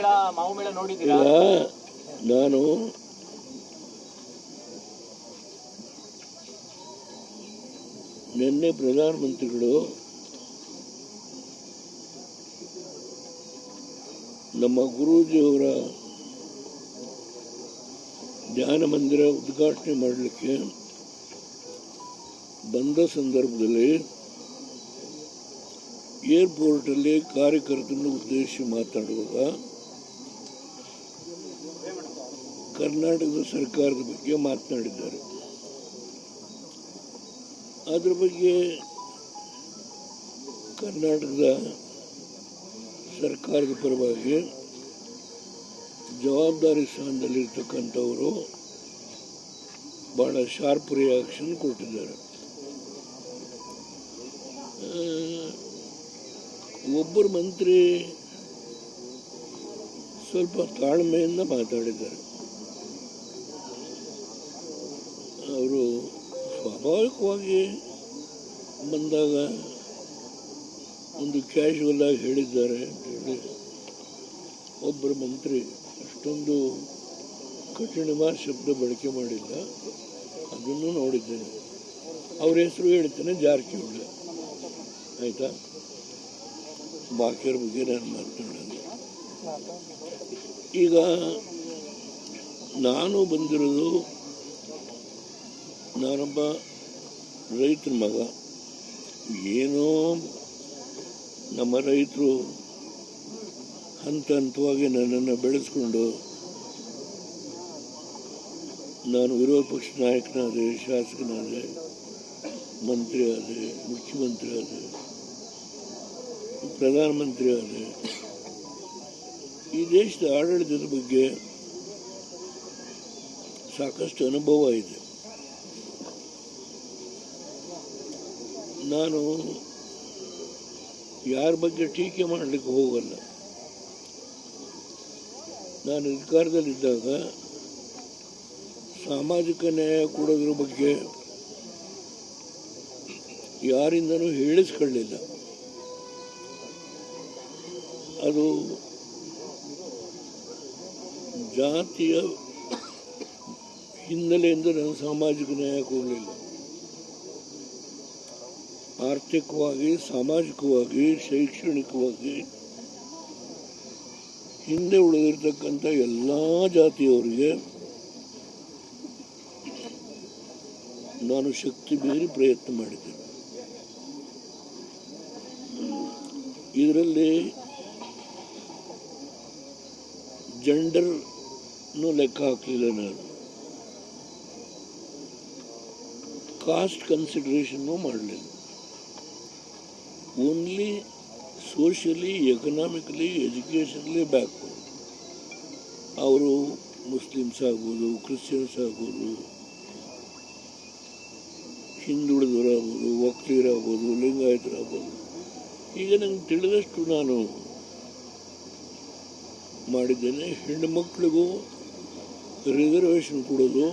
ಈಗ ನಾನು ನಿನ್ನೆ ಪ್ರಧಾನಮಂತ್ರಿಗಳು ನಮ್ಮ ಗುರೂಜಿಯವರ ಧ್ಯಾನ ಮಂದಿರ ಉದ್ಘಾಟನೆ ಮಾಡಲಿಕ್ಕೆ ಬಂದ ಸಂದರ್ಭದಲ್ಲಿ ಏರ್ಪೋರ್ಟಲ್ಲಿ ಕಾರ್ಯಕರ್ತರನ್ನು ಉದ್ದೇಶಿಸಿ ಮಾತನಾಡುವಾಗ ಕರ್ನಾಟಕದ ಸರ್ಕಾರದ ಬಗ್ಗೆ ಮಾತನಾಡಿದ್ದಾರೆ. ಅದರ ಬಗ್ಗೆ ಕರ್ನಾಟಕದ ಸರ್ಕಾರದ ಪರವಾಗಿ ಜವಾಬ್ದಾರಿ ಸ್ಥಾನದಲ್ಲಿರ್ತಕ್ಕಂಥವರು ಭಾಳ ಶಾರ್ಪ್ ರಿಯಾಕ್ಷನ್ ಕೊಟ್ಟಿದ್ದಾರೆ. ಒಬ್ಬರು ಮಂತ್ರಿ ಸ್ವಲ್ಪ ತಾಳ್ಮೆಯಿಂದ ಮಾತಾಡಿದ್ದಾರೆ. ಅವರು ಸ್ವಾಭಾವಿಕವಾಗಿ ಬಂದಾಗ ಒಂದು ಕ್ಯಾಶುವಲ್ ಆಗಿ ಹೇಳಿದ್ದಾರೆ ಅಂತೇಳಿ ಒಬ್ಬರು ಮಂತ್ರಿ ಅಷ್ಟೊಂದು ಕಠಿಣವಾದ ಶಬ್ದ ಬಳಕೆ ಮಾಡಿಲ್ಲ. ಅದನ್ನು ನೋಡಿದ್ದೇನೆ. ಅವ್ರ ಹೆಸರು ಹೇಳ್ತೇನೆ, ಜಾರಕಿಹೊಳಿ. ಆಯಿತಾ? ಬಾಕಿಯವ್ರ ಬಗ್ಗೆ ನಾನು ಮಾತನಾಡೋದು. ಈಗ ನಾನು ಬಂದಿರೋದು, ನಾನೊಬ್ಬ ರೈತರ ಮಗ. ಏನೋ ನಮ್ಮ ರೈತರು ಹಂತ ಹಂತವಾಗಿ ನನ್ನನ್ನು ಬೆಳೆಸ್ಕೊಂಡು ನಾನು ವಿರೋಧ ಪಕ್ಷ ನಾಯಕನಾದೆ, ಶಾಸಕನಾದೆ, ಮಂತ್ರಿ ಆದೆ, ಮುಖ್ಯಮಂತ್ರಿ ಆದೆ, ಪ್ರಧಾನಮಂತ್ರಿ ಆದೆ. ಈ ದೇಶದ ಆಡಳಿತದ ಬಗ್ಗೆ ಸಾಕಷ್ಟು ಅನುಭವ ಇದೆ. ನಾನು ಯಾರ ಬಗ್ಗೆ ಟೀಕೆ ಮಾಡಲಿಕ್ಕೆ ಹೋಗಲ್ಲ. ನಾನು ಅಧಿಕಾರದಲ್ಲಿದ್ದಾಗ ಸಾಮಾಜಿಕ ನ್ಯಾಯ ಕೊಡೋದ್ರ ಬಗ್ಗೆ ಯಾರಿಂದನೂ ಹೇಳಿಸ್ಕೊಳ್ಳಿಲ್ಲ. ಅದು ಜಾತಿಯ ಹಿನ್ನೆಲೆಯಿಂದ ನಾನು ಸಾಮಾಜಿಕ ನ್ಯಾಯ ಕೊಡಲಿಲ್ಲ. ಆರ್ಥಿಕವಾಗಿ, ಸಾಮಾಜಿಕವಾಗಿ, ಶೈಕ್ಷಣಿಕವಾಗಿ ಹಿಂದೆ ಉಳಿದಿರ್ತಕ್ಕಂಥ ಎಲ್ಲ ಜಾತಿಯವರಿಗೆ ನಾನು ಶಕ್ತಿ ಮೀರಿ ಪ್ರಯತ್ನ ಮಾಡಿದ್ದೇನೆ. ಇದರಲ್ಲಿ ಜೆಂಡರ್ನು ಲೆಕ್ಕ ಹಾಕಲಿಲ್ಲ. ನಾನು ಕಾಸ್ಟ್ ಕನ್ಸಿಡರೇಷನ್ನು ಮಾಡಲಿಲ್ಲ. Only socially, economically, educationally backward. ಅವರು ಮುಸ್ಲಿಮ್ಸ್ ಆಗ್ಬೋದು, ಕ್ರಿಶ್ಚಿಯನ್ಸ್ ಆಗ್ಬೋದು, ಹಿಂದುಳಿದವರಾಗ್ಬೋದು, ಒಕ್ಕಲಿಗರಾಗ್ಬೋದು, ಲಿಂಗಾಯತರಾಗ್ಬೋದು. ಈಗ ನಂಗೆ ತಿಳಿದಷ್ಟು ನಾನು ಮಾಡಿದ್ದೇನೆ. ಹೆಣ್ಣುಮಕ್ಕಳಿಗೂ ರಿಸರ್ವೇಷನ್ ಕೊಡೋದು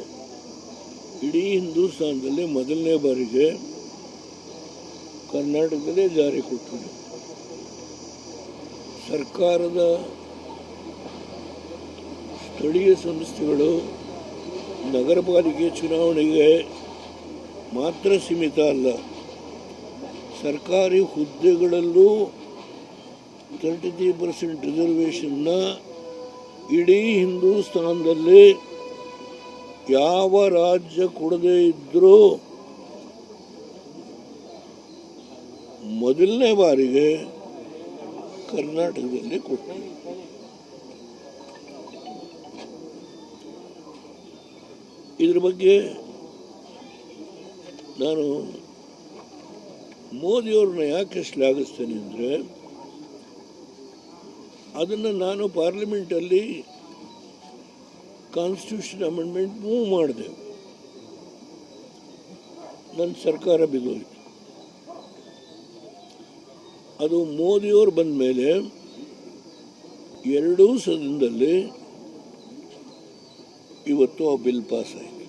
ಇಡೀ ಹಿಂದೂಸ್ತಾನದಲ್ಲಿ ಮೊದಲನೇ ಬಾರಿಗೆ ಕರ್ನಾಟಕದಲ್ಲೇ ಜಾರಿ ಕೊಟ್ಟರು. ಸರ್ಕಾರದ ಸ್ಥಳೀಯ ಸಂಸ್ಥೆಗಳು ನಗರ ಪಾಲಿಕೆ ಚುನಾವಣೆಗೆ ಮಾತ್ರ ಸೀಮಿತ ಅಲ್ಲ, ಸರ್ಕಾರಿ ಹುದ್ದೆಗಳಲ್ಲೂ 33% ರಿಸರ್ವೇಷನ್ನ ಇಡೀ ಹಿಂದೂಸ್ತಾನದಲ್ಲಿ ಯಾವ ರಾಜ್ಯ ಕೊಡದೇ ಇದ್ದರೂ ಮೊದಲನೇ ಬಾರಿಗೆ ಕರ್ನಾಟಕದಲ್ಲಿ ಕೊಟ್ಟರು. ಇದ್ರ ಬಗ್ಗೆ ನಾನು ಮೋದಿಯವ್ರನ್ನ ಯಾಕೆ ಶ್ಲಾಘಿಸ್ತೇನೆ ಅಂದರೆ, ಅದನ್ನು ನಾನು ಪಾರ್ಲಿಮೆಂಟಲ್ಲಿ ಕಾನ್ಸ್ಟಿಟ್ಯೂಷನ್ ಅಮೆಂಡ್ಮೆಂಟ್ ಮೂವ್ ಮಾಡಿದೆ. ನನ್ನ ಸರ್ಕಾರ ಬಿದ್ದೋಯ್ತು. ಅದು ಮೋದಿಯವರು ಬಂದ ಮೇಲೆ ಎರಡೂ ಸದನದಲ್ಲಿ ಇವತ್ತು ಆ ಬಿಲ್ ಪಾಸ್ ಆಯಿತು.